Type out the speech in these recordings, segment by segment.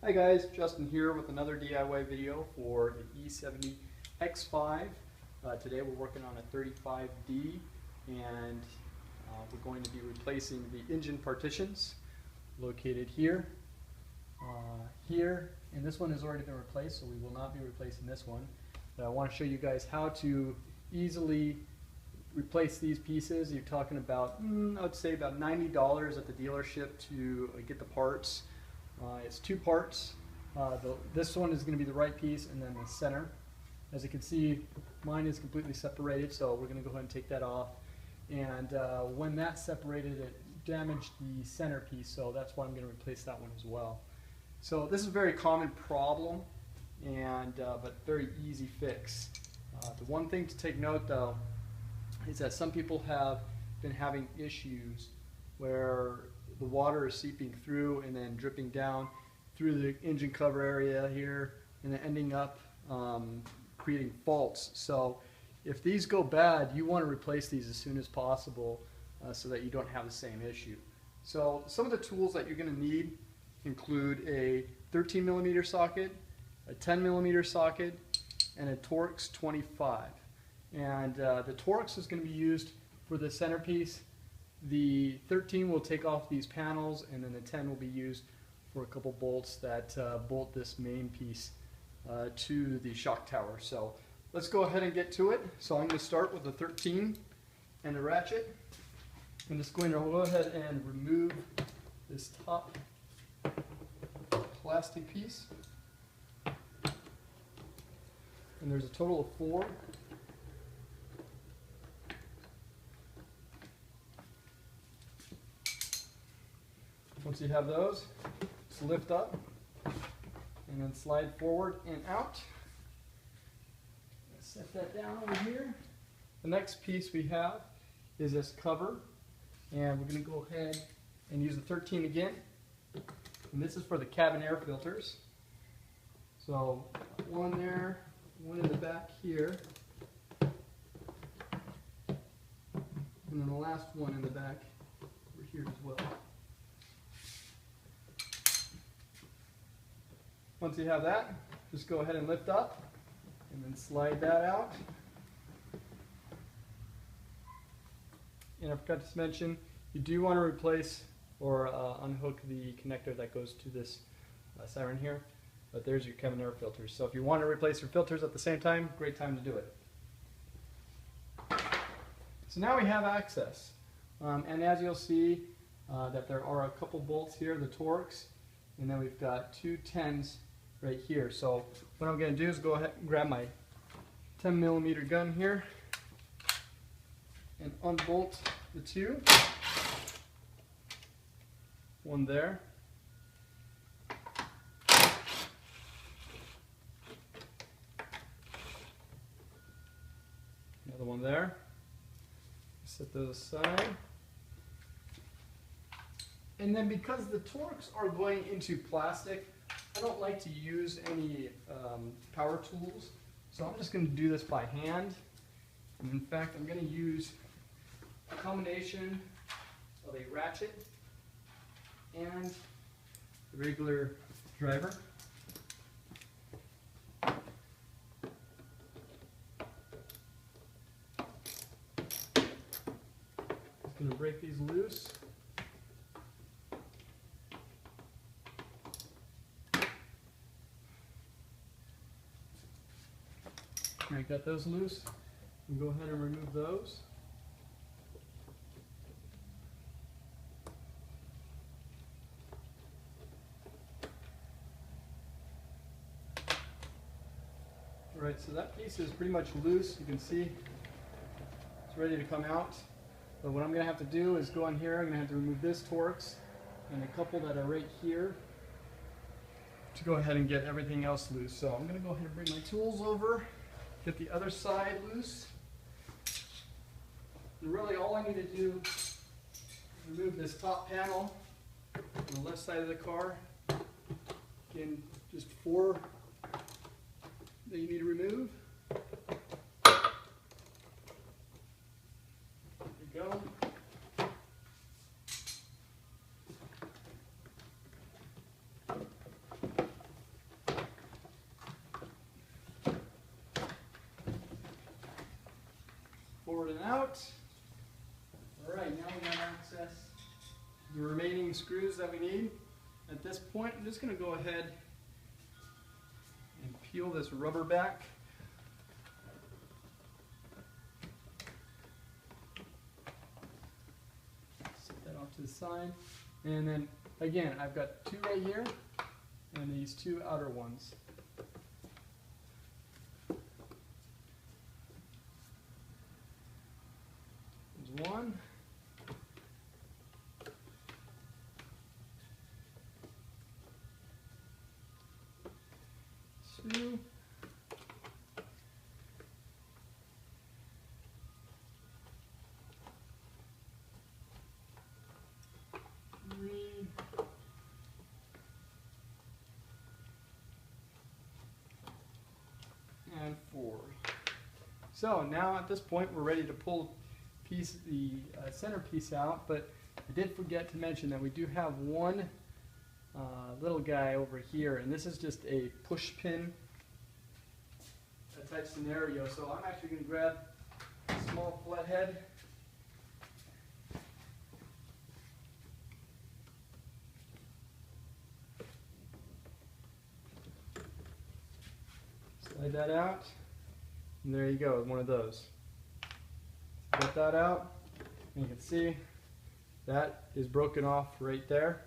Hi guys, Justin here with another DIY video for the E70 X5. Today we're working on a 35D and we're going to be replacing the engine partitions located here, here, and this one has already been replaced, so we will not be replacing this one. But I want to show you guys how to easily replace these pieces. You're talking about, I would say about $90 at the dealership to get the parts. It's two parts. This one is going to be the right piece and then the center. As you can see, mine is completely separated, so we're going to go ahead and take that off. And when that's separated, it damaged the center piece, so that's why I'm going to replace that one as well. So this is a very common problem, and but very easy fix. The one thing to take note though is that some people have been having issues where the water is seeping through and then dripping down through the engine cover area here and then ending up creating faults. So if these go bad, you want to replace these as soon as possible so that you don't have the same issue. So some of the tools that you're going to need include a 13mm socket, a 10mm socket, and a Torx 25. And the Torx is going to be used for the centerpiece. The 13 will take off these panels, and then the 10 will be used for a couple bolts that bolt this main piece to the shock tower. So let's go ahead and get to it. So I'm going to start with the 13 and the ratchet. I'm just going to go ahead and remove this top plastic piece. And there's a total of 4. Once you have those, just lift up and then slide forward and out. Set that down over here. The next piece we have is this cover, and we're going to go ahead and use the 13 again. And this is for the cabin air filters. So one there, one in the back here, and then the last one in the back over here as well. Once you have that, just go ahead and lift up and then slide that out. And I forgot to mention, you do want to replace or unhook the connector that goes to this siren here. But there's your cabin air filters. So if you want to replace your filters at the same time, great time to do it. So now we have access. And as you'll see that there are a couple bolts here, the Torx, and then we've got 2 10s right here. So what I'm going to do is go ahead and grab my 10mm gun here and unbolt the 2. One there. Another one there. Set those aside. And then because the Torx are going into plastic, I don't like to use any power tools. So I'm just going to do this by hand. And in fact, I'm going to use a combination of a ratchet and a regular driver. Going to break these loose. I got those loose. We'll go ahead and remove those. Alright, so that piece is pretty much loose. You can see it's ready to come out. But what I'm going to have to do is go in here, I'm going to have to remove this Torx and a couple that are right here to go ahead and get everything else loose. So I'm going to go ahead and bring my tools over, get the other side loose. And really all I need to do is remove this top panel on the left side of the car. Again, just 4 that you need to remove. There you go. out. Alright, now we have access to the remaining screws that we need. At this point, I'm just going to go ahead and peel this rubber back. Set that off to the side. And then, again, I've got two right here and these two outer ones. There's one. Two. Three. And four. So now at this point we're ready to pull the center piece out, but I did forget to mention that we do have one little guy over here, and this is just a push pin type scenario. So I'm actually going to grab a small flathead. Slide that out, and there you go, one of those. Get that out, and you can see that is broken off right there.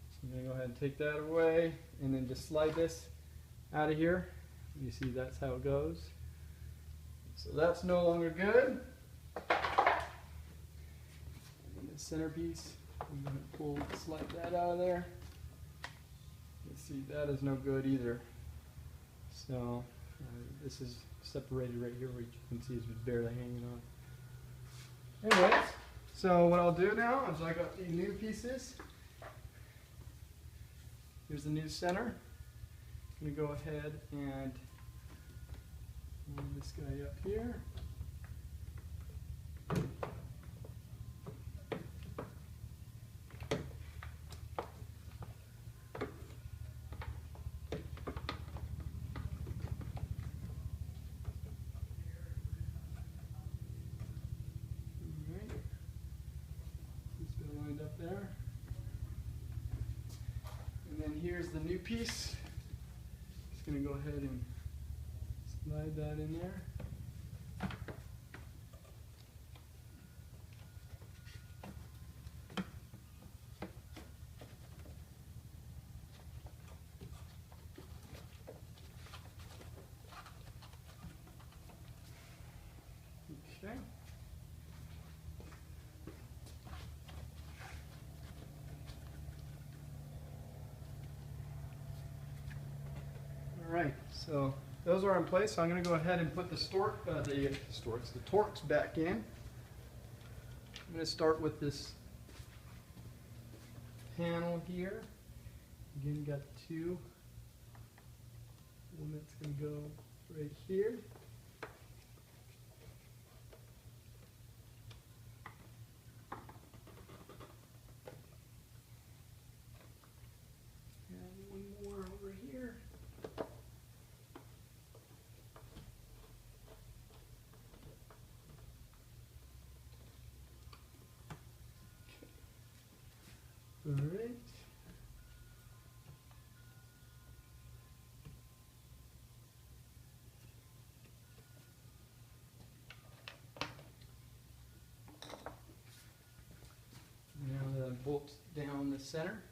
So I'm going to go ahead and take that away, and then just slide this out of here. You see that's how it goes. So that's no longer good. And the centerpiece, I'm going to slide that out of there. You see that is no good either. So this is separated right here, which you can see is barely hanging on. Anyways, so what I'll do now is I got the new pieces. Here's the new center. I'm going to go ahead and line this guy up here. Up there. And then here's the new piece. Just going to go ahead and slide that in there. Okay. Alright, so those are in place, so I'm going to go ahead and put the Torx back in. I'm going to start with this panel here. Again, you got two. One that's going to go right here. And one more over here. All right. Now the bolt down the center.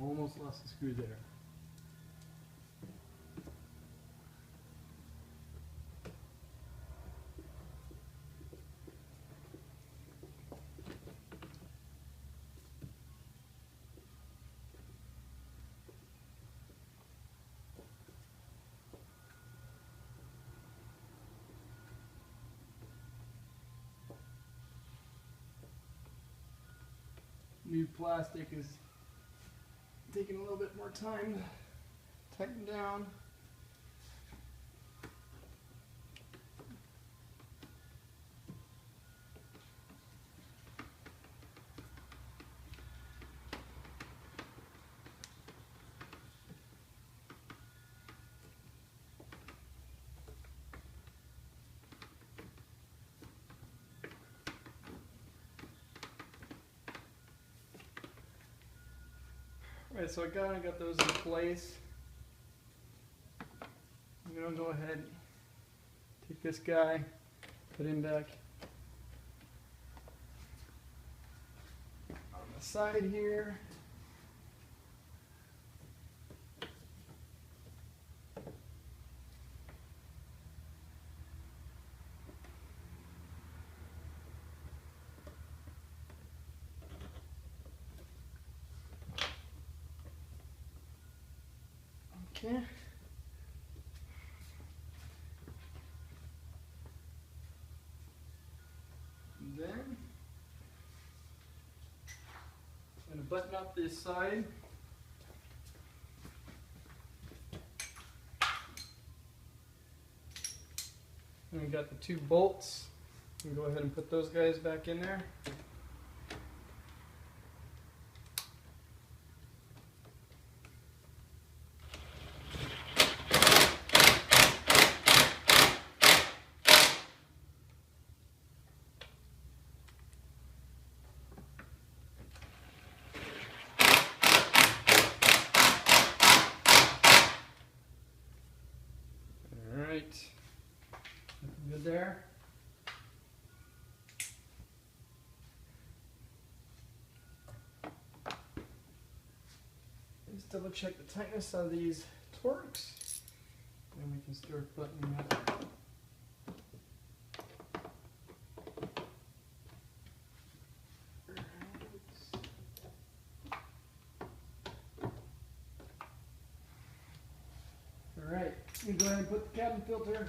Almost lost the screw there. new plastic is taking a little bit more time to tighten down. Alright, so I got those in place. I'm going to go ahead, take this guy, put him back on the side here. Okay. And then I'm going to button up this side. And we got the two bolts. We can go ahead and put those guys back in there. Alright, looking good there. Let's double check the tightness of these Torx, and we can start buttoning up. Alright, you go ahead and put the cabin filter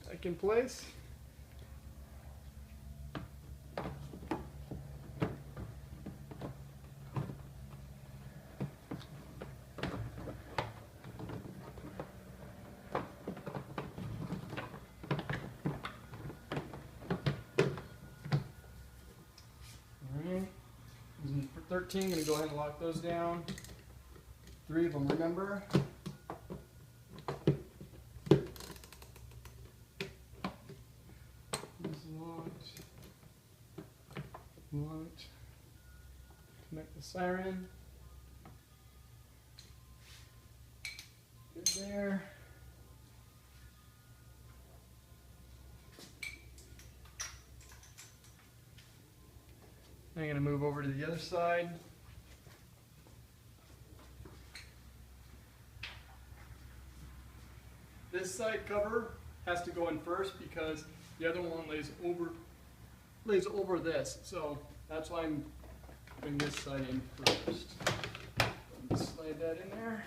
back in place. Alright, for 13, I'm going to go ahead and lock those down. 3 of them, remember? This is locked. Locked. Connect the siren. Good there. I'm going to move over to the other side. This side cover has to go in first because the other one lays over this. So that's why I'm putting this side in first. Just slide that in there.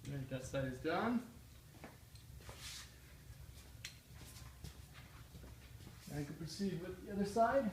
Alright, that side is done. Now I can proceed with the other side.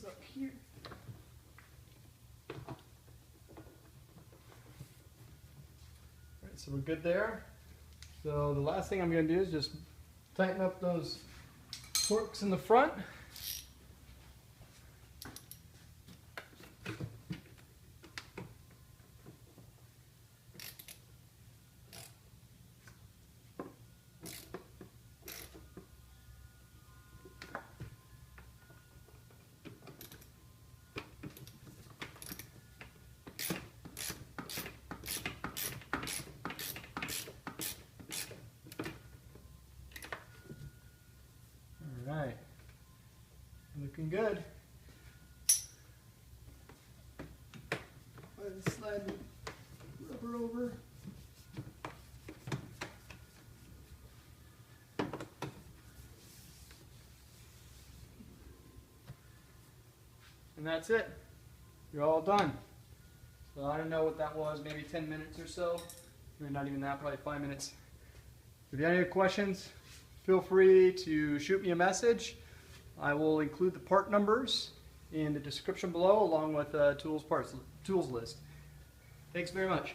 Up here. so we're good there. So the last thing I'm going to do is just tighten up those forks in the front. Alright, looking good. Slide the rubber over. And that's it. You're all done. So I don't know what that was, maybe 10 minutes or so. Maybe not even that, probably 5 minutes. If you have any questions, feel free to shoot me a message. I will include the part numbers in the description below along with tools list. Thanks very much.